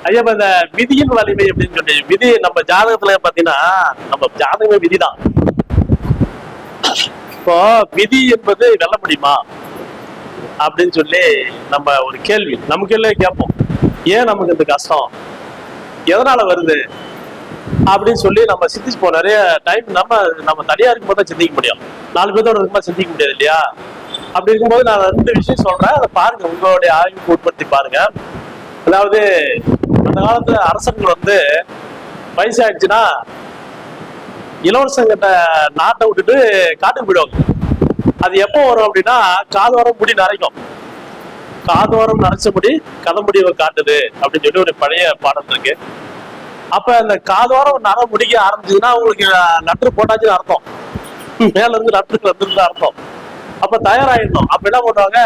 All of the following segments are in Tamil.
ஐயா இந்த விதியின் வலிமை அப்படின்னு சொல்லி விதி நம்ம ஜாதகத்துல பாத்தீங்கன்னா நம்ம ஜாதகமே விதிதான். இப்போ விதி என்பது வெல்ல முடியுமா அப்படின்னு சொல்லி நம்ம ஒரு கேள்வி நமக்குள்ளே கேட்போம். ஏன் நமக்கு இந்த கஷ்டம், எதனால வருது அப்படின்னு சொல்லி நம்ம சிந்திச்சுப்போம். நிறைய டைம் நம்ம தனியா இருக்கும்போது தான் சிந்திக்க முடியும், 4 பேர்த்தோட இருக்கும்போது சிந்திக்க முடியாது இல்லையா? அப்படி இருக்கும்போது நான் 2 விஷயம் சொல்றேன், அதை பாருங்க, உங்களுடைய ஆய்வுக்கு உட்படுத்தி பாருங்க. அதாவது அந்த காலத்துல அரசர்கள் வந்து வயசாயிடுச்சுன்னா இளவரசங்கிட்ட நாட்டை விட்டுட்டு காட்டுக்கு போயிடுவாங்க. அது எப்போ வரும் அப்படின்னா காதோரம் முடி நரைக்கும். காதோரம் நரைச்ச முடி கதமுடி காட்டுது அப்படின்னு சொல்லி ஒரு பழைய பாடம் இருக்கு. அப்ப அந்த காதோரம் நர முடிக்க ஆரம்பிச்சதுன்னா உங்களுக்கு நட்டு போட்டாச்சுன்னு அர்த்தம், மேல இருந்து நட்டுக்கு வந்துருந்து அர்த்தம். அப்ப தயாராகிடணும். அப்ப என்ன பண்ணுவாங்க,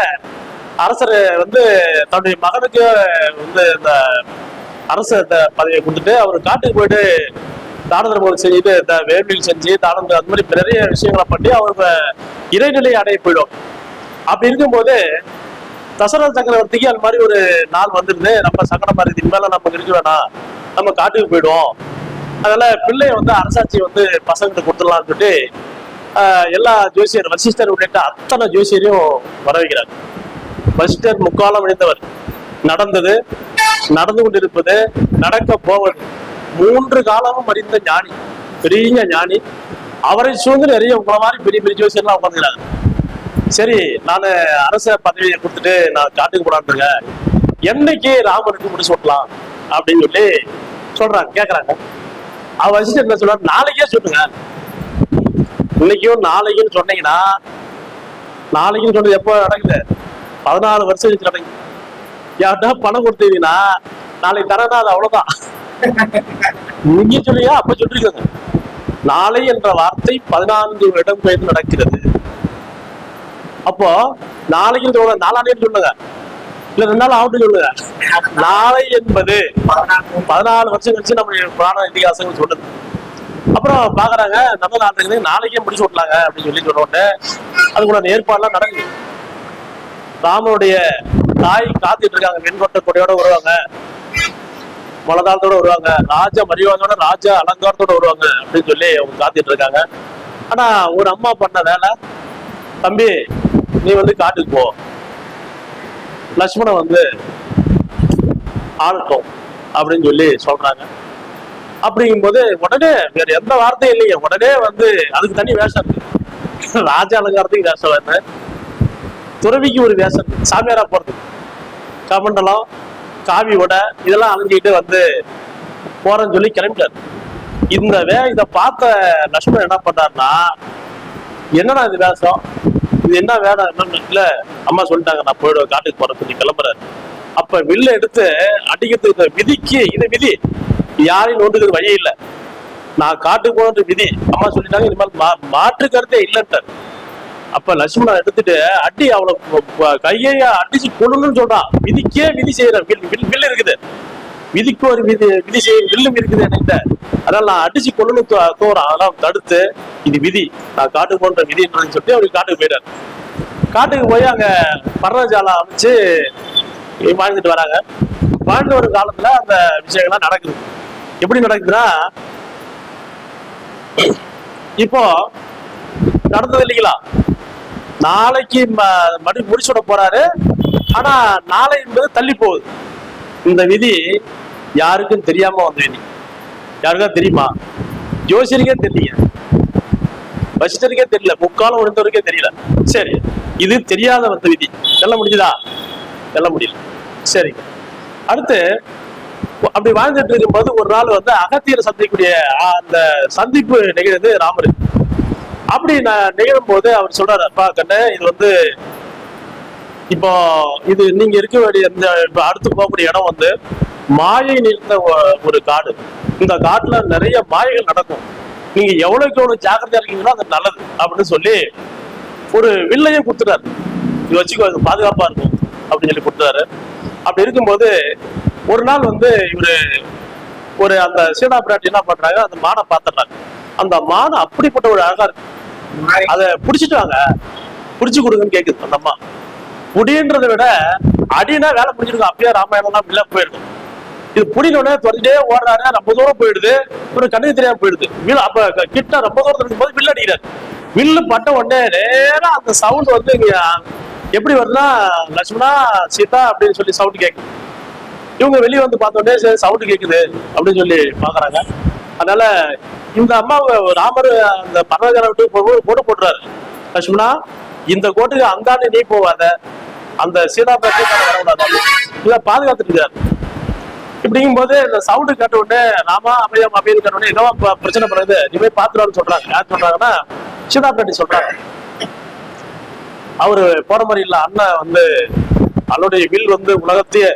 அரசர் வந்து தன்னுடைய மகனுக்கு வந்து இந்த அரச பதவியை கொடுத்துட்டு அவர் காட்டுக்கு போயிட்டு தானதர்மம் செஞ்சுட்டு இந்த வேள்வியில் செஞ்சு தானந்த அந்த மாதிரி நிறைய விஷயங்களை பண்ணி அவங்க இறைநிலையை அடைய போயிடும். அப்படி இருக்கும்போது தசரத சக்கரவர்த்திக்கு அந்த மாதிரி ஒரு நாள் வந்துருது, நம்ம சங்கடம் மாதிரி இதுக்கு மேல நம்ம இருக்க வேணாம், நம்ம காட்டுக்கு போயிடுவோம், அதனால பிள்ளைய வந்து அரசாட்சி வந்து பசங்கிட்ட கொடுத்துடலாம்னு சொல்லிட்டு எல்லா ஜோசியர் வசிஷ்டர் உள்ளிட்ட அத்தனை ஜோசியரையும் வர வைக்கிறாங்க. வசிஷ்டர் முக்காலம் அடைந்தவர், நடந்தது, நடந்து கொண்டிருப்பது, நடக்க போவது, 3 காலமும் அறிந்த ஞானி, பெரிய ஞானி. அவரை சூழ்ந்து நிறைய உங்களை மாதிரி பெரிய பெரிய ஜோசியர்லாம் உட்காந்துக்கிறாங்க. சரி, நான் அரச பதவியை கொடுத்துட்டு நான் காட்டுக்கு போடான்னு என்னைக்கு ராமனுக்கு முடிச்சு விட்டலாம் அப்படின்னு சொல்லி சொல்றாங்க, கேட்கறாங்க. அவர் வச்சுட்டு என்ன சொல்றாரு, நாளைக்கே சொல்லுங்க. இன்னைக்கும் நாளைக்குன்னு சொன்னீங்கன்னா, நாளைக்குன்னு சொன்னது எப்போ நடக்குது, 14 வருஷம் கழிச்சு நடக்குது. யார்ட்டா பணம் கொடுத்தீங்கன்னா நாளைக்கு தரேன்னா அது அவ்வளவுதான். நீங்க சொல்லியா அப்ப சொல்லிருக்காங்க. நாளை என்ற வார்த்தை 14 இடம் பெயர்ந்து நடக்கிறது. அப்போ நாளைக்கு சொல்லுங்க, நாளானேன்னு சொல்லுங்க, இல்ல 2 நாள் ஆகட்டும் சொல்லுங்க. நாளை என்பது 14 வருஷம் கழிச்சு நம்ம புராண இதிகாசங்கள் சொல்லுது. அப்புறம் பாக்குறாங்க, நம்ம நாட்டுக்கு நாளைக்கே முடிச்சு விடலாங்க அப்படின்னு சொல்லி சொன்னோடனே அதுக்குள்ள ஏற்பாடுலாம் நடக்குது. ராமனுடைய தாய் காத்துட்டு இருக்காங்க, வெண்கொட்ட கொடையோட வருவாங்க, மலதாளத்தோட வருவாங்க, ராஜ மரியாதையோட ராஜ அலங்காரத்தோட வருவாங்க அப்படின்னு சொல்லி அவங்க காத்துட்டு இருக்காங்க. ஆனா ஒரு அம்மா பண்ண வேலை, தம்பி நீ வந்து காட்டுக்கு போ, லட்சுமணன் வந்து ஆளட்டும் அப்படின்னு சொல்லி சொல்றாங்க. அப்படிங்கும்போது உடனே வேற எந்த வார்த்தையும் இல்லைங்க, உடனே வந்து அதுக்கு தனி வேஷம் இருக்கு. ராஜ அலங்காரத்துக்கு வேஷம் வந்து, துறவிக்கு ஒரு வேஷம், சாமியாரா போறது, கமண்டலம் காவி உடை இதெல்லாம் அணிஞ்சுக்கிட்டு வந்து போறேன்னு சொல்லி கிளம்பிட்டாரு. இதை பார்த்த லட்சுமணன் என்ன பண்ணாருன்னா, என்னடா இது வேஷம், இது என்ன வேலை என்னன்னு இல்ல அம்மா சொல்லிட்டாங்க நான் போயிடுவேன் காட்டுக்கு போறேன் சொல்லி கிளம்புறாரு. அப்ப வில்ல எடுத்து அடிக்கிறதுக்கு விதிக்கு இது விதி, யாரையும் நோண்டுக்கிறது வழி இல்லை, நான் காட்டுக்கு போன விதி, அம்மா சொல்லிட்டாங்க, இனிமேல் மாற்று கருத்தே இல்லைன்ட்டார். அப்ப லட்சுமணன் எடுத்துட்டு அடி அவளை கையை அடிச்சு கொள்ளணும்னு சொல்றான். விதிக்கே விதி செய்யறேன், வில் இருக்குது, விதிக்கு ஒரு விதி செய்ய வில்லும் இருக்குது என்கிட்ட, அதனால நான் அடிச்சு கொள்ளணும் தோறான். அதெல்லாம் தடுத்து இது விதி, நான் காட்டுக்கு போன்ற விதின்னு சொல்லிட்டு அவருக்கு காட்டுக்கு போயிட்டாரு. காட்டுக்கு போய் அங்க பர்ணஜாலம் அமைச்சு வாழ்ந்துட்டு வராங்க. வாழ்ந்து வரும் காலத்துல அந்த விஷயங்கள்லாம் நடக்குது. எப்படி நடக்குதுன்னா, இப்போ நடந்தது இல்லைங்களா, நாளைக்கு மறுபடியும் முடிச்சுட போறாரு. ஆனா நாளை என்பது தள்ளி போகுது. இந்த விதி யாருக்கும் தெரியாம வந்த விதி. யாருக்கா தெரியுமா? ஜோசியருக்கே தெரியல, வசிஷ்டருக்கே தெரியல, முக்காலம் விழுந்தவருக்கே தெரியல. சரி, இது தெரியாத வந்த விதி. சொல்ல முடிஞ்சுதா? சொல்ல முடியல. சரி, அடுத்து அப்படி வாழ்ந்துட்டு இருக்கும்போது ஒரு நாள் வந்து அகத்தியரை சந்திக்கக்கூடிய அந்த சந்திப்பு நிகழ்ந்து ராமர். அப்படி நான் நிகழும் போது அவர் சொல்றாரு, அப்பா கண்ணே, இது வந்து இப்போ இது நீங்க இருக்க வேண்டிய இந்த அடுத்து போகக்கூடிய இடம் வந்து மாயை நிறைந்த ஒரு காடு. இந்த காட்டுல நிறைய மாயைகள் நடக்கும், நீங்க எவ்வளவுக்கு எவ்வளவு ஜாக்கிரதையா இருக்கீங்களோ அது நல்லது அப்படின்னு சொல்லி ஒரு வில்லையும் கொடுத்துட்டாரு. இது வச்சுக்கோ, பாதுகாப்பா இருக்கும் அப்படின்னு சொல்லி கொடுத்தாரு. அப்படி இருக்கும்போது ஒரு நாள் வந்து இவரு ஒரு அந்த சீடா பிராட்டி என்ன பண்றாங்க, அந்த மானை பார்த்துடுறாங்க. அந்த மானை அப்படிப்பட்ட ஒரு அழகா இருக்கு, அதை பிடிச்சிட்டு வாங்க, பிடிச்சு கொடுங்கன்னு கேக்குது அந்த அம்மா. முடின்றதை விட அடினா வேலை பிடிச்சிருக்கும். அப்பயே ராமாயணம்லாம் இல்ல போயிருக்கும். இது புடினோடனே துரத்திட்டே ஓடுறாரு, ரொம்ப தூரம் போயிடுது, ஒரு கண்ணுக்கு தெரியாம போயிடுது. அப்ப கிட்ட ரொம்ப தூரத்துல இருக்கும்போது வில்லு அடிக்கிறாரு. வில்லு பட்ட உடனே நேரா அந்த சவுண்ட் வந்து இங்க எப்படி வருதுன்னா, லட்சுமணா சீதா அப்படின்னு சொல்லி சவுண்ட் கேட்குது. இவங்க வெளியே வந்து பார்த்தோடனே சவுண்ட் கேட்குது அப்படின்னு சொல்லி பாக்குறாங்க. அதனால இந்த அம்மா ராமர் அந்த பர்வதனை விட்டு கோடு போட்டுறாரு. லட்சுமணா, இந்த கோட்டுக்கு அங்காண்டு நீ போவாத, அந்த சீதா பேட்டை வரக்கூடாது, இதை பாதுகாத்துட்டு இருக்காரு. இப்படிங்கும் போது இந்த சவுண்டு கேட்ட உடனே ராமா அபயம் அப்படின்னு கேட்ட உடனே என்னவா பிரச்சனை பண்ணுறது, நீ போய் பாத்துருவான்னு சொல்றாங்க. யார் சொல்றாங்கன்னா, சீதா பேட்டை சொல்றாங்க. அவரு போற மாதிரி இல்ல, அண்ணன் வந்து அவனுடைய வில் வந்து உலகத்தையே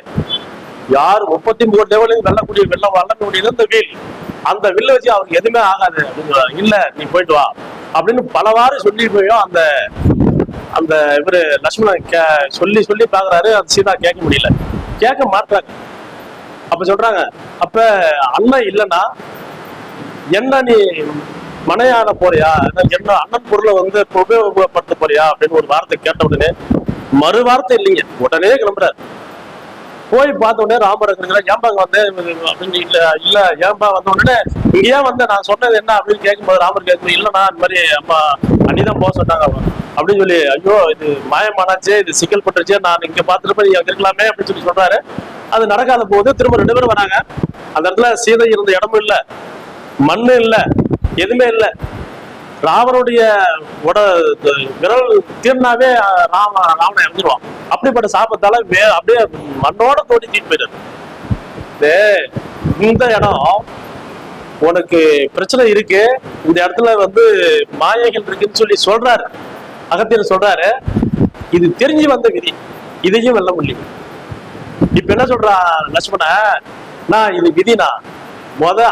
யார் 33 லெவலையும் வெல்லக்கூடிய வல்லக்கூடிய இந்த வில், அந்த வில்ல வச்சு அவருக்கு எதுவுமே ஆகாது அப்படின்னு. இல்ல நீ போயிட்டு வா அப்படின்னு பலவாறு சொல்லி போயும் அந்த அந்த இவரு லட்சுமணன் சொல்லி சொல்லி பாக்குறாரு. அந்த சீதா கேட்க முடியல, கேட்க மாட்டாங்க. அப்ப சொல்றாங்க, அப்ப அண்ணன் இல்லைன்னா என்ன நீ மனையான போறியா, என்ன அண்ணன் பொருளை வந்து உபயோகப்படுத்த போறியா அப்படின்னு ஒரு வார்த்தை கேட்ட உடனே மறு வார்த்தை இல்லைங்க, உடனே கிளம்புறாரு. போய் பார்த்த உடனே ராமர் ஏம்பாங்க வந்தேன் அப்படின்னு. இல்ல இல்ல ஏன்பா வந்த உடனே இங்க ஏன் வந்த, நான் சொன்னது என்ன அப்படின்னு கேட்கும்போது ராமர் கேட்கும், இல்லைண்ணா இந்த மாதிரி அம்மா அண்ணிதான் போக சொன்னாங்க அப்படின்னு சொல்லி, ஐயோ இது மாயமானாச்சே, இது சிக்கல் பட்டுருச்சே, நான் இங்க பார்த்துட்டு நீங்க இருக்கலாமே அப்படின்னு சொல்லி சொல்றாரு. அது நடக்காத போது திரும்ப 2 பேரும் வராங்க. அந்த இடத்துல சீதை இருந்த இடமும் இல்ல, மண்ணு இல்ல, எதுவுமே இல்ல. ராவனுடைய விரல் தீர்னாவே ராவணன் இறந்துருவான். அப்படிப்பட்ட சாபத்தால அப்படியே மண்ணோட தோண்டி தீட்டு போயிடுது. இந்த இடம் உனக்கு பிரச்சனை இருக்கு, இந்த இடத்துல வந்து மாயைகள் இருக்குன்னு சொல்லி சொல்றாரு, அகத்தியர் சொல்றாரு. இது தெரிஞ்சு வந்த விதி, இதையும் வெல்ல முடியும். இப்ப என்ன சொல்றான் லட்சுமண, நான் இது விதினா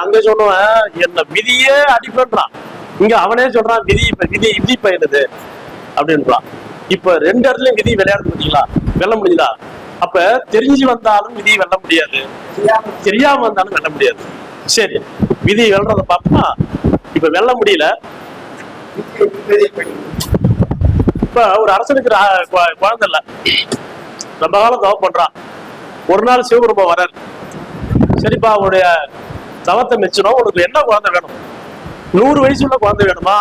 அங்க சொல்லுவேன், என்ன விதியே அடிப்பேன்றான். இங்க அவனே சொல்றான் விதி, இப்ப விதி பயனுது அப்படின்றான். இப்ப 2 இடத்துலயும் விதி விளையாட முடியுங்களா, வெல்ல முடியுதா? அப்ப தெரிஞ்சு வந்தாலும் விதி வெல்ல முடியாது, தெரியாம வந்தாலும் வெல்ல முடியாது. சரி, விதி வெல்றத பார்ப்போமா? இப்ப வெல்ல முடியல. இப்ப ஒரு அரசனுக்கு குழந்தை இல்ல, ரொம்ப காலம் தவம் பண்றான். ஒரு நாள் சிவபெருமான் வர்றாரு. சரிப்பா, அவனுடைய தவத்தை மெச்சணும், உனக்கு என்ன குழந்தை வேணும்? 100 வயசுள்ள குழந்தை வேணுமா,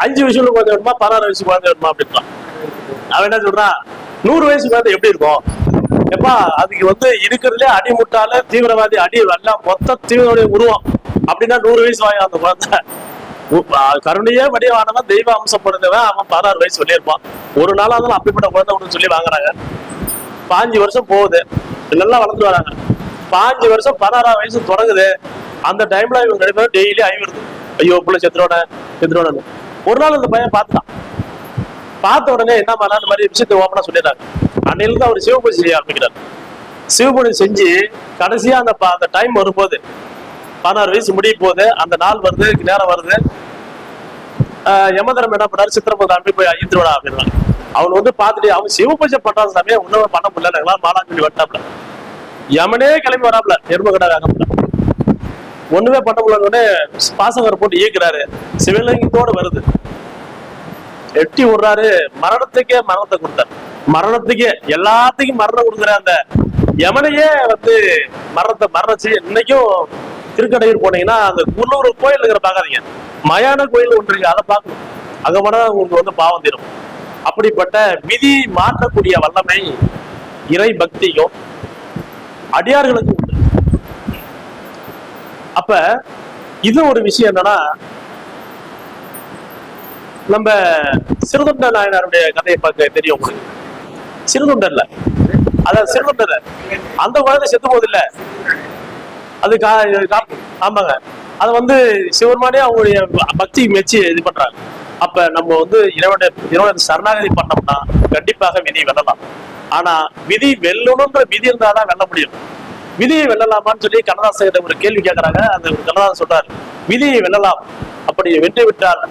5 வயசுள்ள குழந்தை வேணுமா, 16 வயசு குழந்தை வேணுமா அப்படின்றான். அவன் என்ன சொல்றான், 100 வயசு குழந்தை எப்படி இருக்கும்? எப்பா அதுக்கு வந்து இருக்கிறதுலே அடிமுட்டால தீவிரவாதி அடி எல்லாம் மொத்த தீவிரவாதி உருவம் அப்படின்னா 100 வயசு வாங்க அந்த குழந்தை. கருணையே வடிவானவன், தெய்வ அம்சப்படுறவன், அவன் 16 வயசு வெளியிருப்பான். ஒரு நாளா இருந்தாலும் அப்படிப்பட்ட குழந்தை ஒன்று சொல்லி வாங்குறாங்க. 5 வருஷம் போகுது, நல்லா வளர்ந்து வராங்க. 5 வருஷம் 16 வயசு தொடங்குது. அந்த டைம்ல இவங்க 2 பேரும் டெய்லி ஐவருது, ஐயோ புள்ள செத்துரோட. ஒரு நாள் அந்த பையன் பார்த்துட்டான். பார்த்த உடனே என்ன பண்ணா, இந்த மாதிரி விஷயத்தை ஓப்பனா சொல்லிடுறாங்க. அன்னையிலிருந்து அவர் சிவபூஜை செய்ய ஆரம்பிக்கிறார். சிவபூஜை செஞ்சு கடைசியா அந்த டைம் வரும்போது 16 வயசு முடிய போகுது, அந்த நாள் வருது, நேரம் வருது. யமதரம் என்ன பண்ணாரு, சித்திரபுரம் அனுப்பி போய் ஐயத்திரோட அப்படின்றாங்க. அவன் வந்து பார்த்துட்டு, அவன் சிவபூஜை பண்றான் சமயம் ஒண்ணுமே பண்ண முடியல, எங்களால் மாலான்னு சொல்லி வட்டாப்ல. யமனே கிளம்பி வராப்ல, எருமகடா வேகம்ல, ஒண்ணுமே பண்ண முடியல. பாசகர் போட்டு இயக்குறாரு, சிவலிங்கத்தோடு வருது, எட்டி விடுறாரு. மரணத்துக்கே மரணத்தை கொடுத்தாரு, மரணத்துக்கே எல்லாத்துக்கும் மரணம் கொடுக்குற அந்த யமனையே வந்து மரணத்தை இன்னைக்கும் திருக்கடையூர் போனீங்கன்னா அந்த உள்ளூர் கோயில் இருக்கிற பாக்காதீங்க, மயான கோயில் ஒன்று இருக்கு, அதை பார்க்கணும். அங்க போனா உங்களுக்கு வந்து பாவம் தீரும். அப்படிப்பட்ட விதி மாற்றக்கூடிய வல்லமை இறை பக்தியும் அடியார்களுக்கு உண்டு. அப்ப இது ஒரு விஷயம் என்னன்னா, நம்ம சிறுதொண்ட நாயனாருடைய கதையை பார்க்க தெரியும் உங்களுக்கு. சிறுதொண்டர்ல அதாவது சிறுதொண்டர் அந்த குழந்தை செத்து போகுது இல்ல, அது ஆமாங்க, அதை வந்து சிவருமானே அவங்களுடைய பக்தி மெச்சி இது பண்றாங்க. அப்ப நம்ம வந்து இறைவனுடைய சரணாகதி பண்ணோம்னா கண்டிப்பாக விதி வெல்லலாம். ஆனா விதி வெல்லணும்ன்ற விதி இருந்தாதான் வெல்ல முடியும். விதியை வெல்லலாமான்னு சொல்லி கண்ணதாசன் ஒரு கேள்வி கேட்கறாங்க. அந்த கண்ணதாசன் சொல்றாரு, விதியை வெல்லலாம், அப்படி வென்று விட்டால்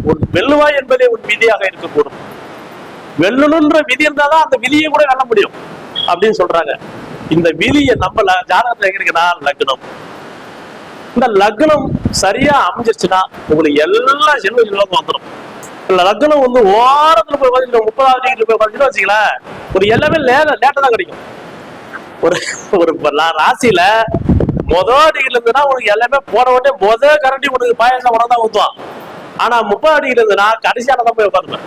உன் வெல்லுவாய் என்பதே உன் விதியாக இருக்கக்கூடும். வெல்லணும்ன்ற விதி இருந்தாதான் அந்த விதியை கூட வெல்ல முடியும் அப்படின்னு சொல்றாங்க. இந்த விதியை நம்ம ஜாதகத்துல எங்க இருக்குன்னா லக்னம். இந்த லக்னம் சரியா அமைஞ்சிருச்சுன்னா உங்களுக்கு எல்லா செல்வம் வந்துடும். லக்னம் வந்து ஓரத்துல போய் 30வது டிகிரி போய் வச்சுங்களேன், ஒரு எல்லாமே லேட்டா தான் கிடைக்கும். ஒரு ஒரு ராசியில டிகிரில இருந்துன்னா உனக்கு எல்லாமே போன உடனே கரண்டி உனக்கு பாயசம் உடனே ஊத்துவான். ஆனா 30 டிகிரில இருந்துன்னா கடைசியான தான் போய் உட்காந்துப்பேன்.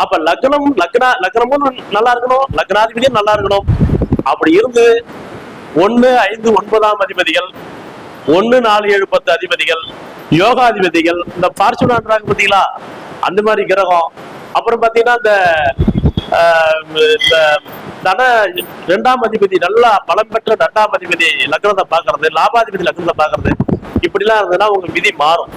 அப்ப லக்னமும் நல்லா இருக்கணும், லக்னாதிபதியும் நல்லா இருக்கணும். அப்படி இருந்து 1, 5, 9 அதிபதிகள், 1, 4, 7, 10 அதிபதிகள், யோகாதிபதிகள், இந்த பார்ச்சுனான்றாங்க பாத்தீங்களா, அந்த மாதிரி கிரகம். அப்புறம் பாத்தீங்கன்னா இந்த தன 2ஆம் அதிபதி நல்லா பலம் பெற்ற 2ஆம் அதிபதி லக்னத்தை பாக்குறது, லாபாதிபதி லக்னத்தை பாக்குறது, இப்படி எல்லாம் இருந்ததுன்னா உங்க விதி மாறும்.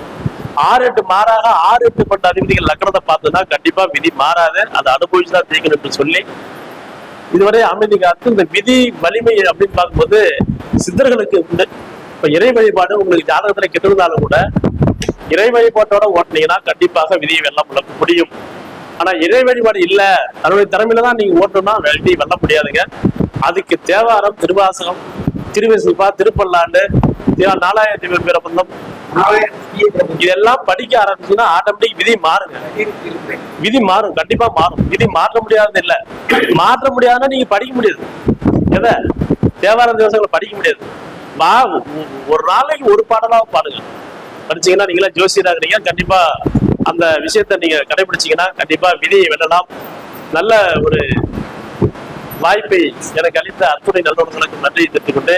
6, 8 மாறாக 6, 8 பட்ட அதிபதிகள் லக்னத்தை பார்த்ததுன்னா கண்டிப்பா விதி மாறாது. அதை அனுபவிச்சுதான் ஜெயிக்கணும் சொல்லி இதுவரை அமைதி காத்து இந்த விதி வலிமை அப்படின்னு பார்க்கும்போது சித்தர்களுக்கு உண்டு. இப்ப இறை வழிபாடு உங்களுக்கு ஜாதகத்துல கெட்டிருந்தாலும் கூட இறை வழிபாட்டோட ஓட்டினீங்கன்னா கண்டிப்பாக விதியை வெல்ல முடியும். ஆனா இறை வழிபாடு இல்ல, தன்னுடைய திறமையில தான் நீங்க ஓட்டணும்னா வெள்ளி வெல்ல முடியாதுங்க. அதுக்கு தேவாரம், திருவாசகம், திருவிசில்பா, திருப்பல்லாண்டு, நாலாயிரத்தி பிரபந்தம் இதெல்லாம் படிக்க ஆரம்பிச்சுன்னா ஆட்டோமேட்டிக் விதி மாறுங்க. விதி மாறும், கண்டிப்பா மாறும். விதி மாற்ற முடியாதது இல்ல, மாற்ற முடியாதுன்னா நீங்க படிக்க முடியாது. எதை தேவாரம் திவசங்களை படிக்க முடியாது. ஒரு நாளைக்கு ஒரு பாடலாக பாடுங்க. படிச்சீங்கன்னா நீங்களா ஜோசியராகிறீங்க. கண்டிப்பா அந்த விஷயத்த நீங்க கடைபிடிச்சீங்கன்னா கண்டிப்பா விதியை வெல்லலாம். நல்ல ஒரு வாய்ப்பை எனக்கு அளித்த அத்துணை நல்லவர்களுக்கு நன்றி தெரிவித்துக் கொண்டு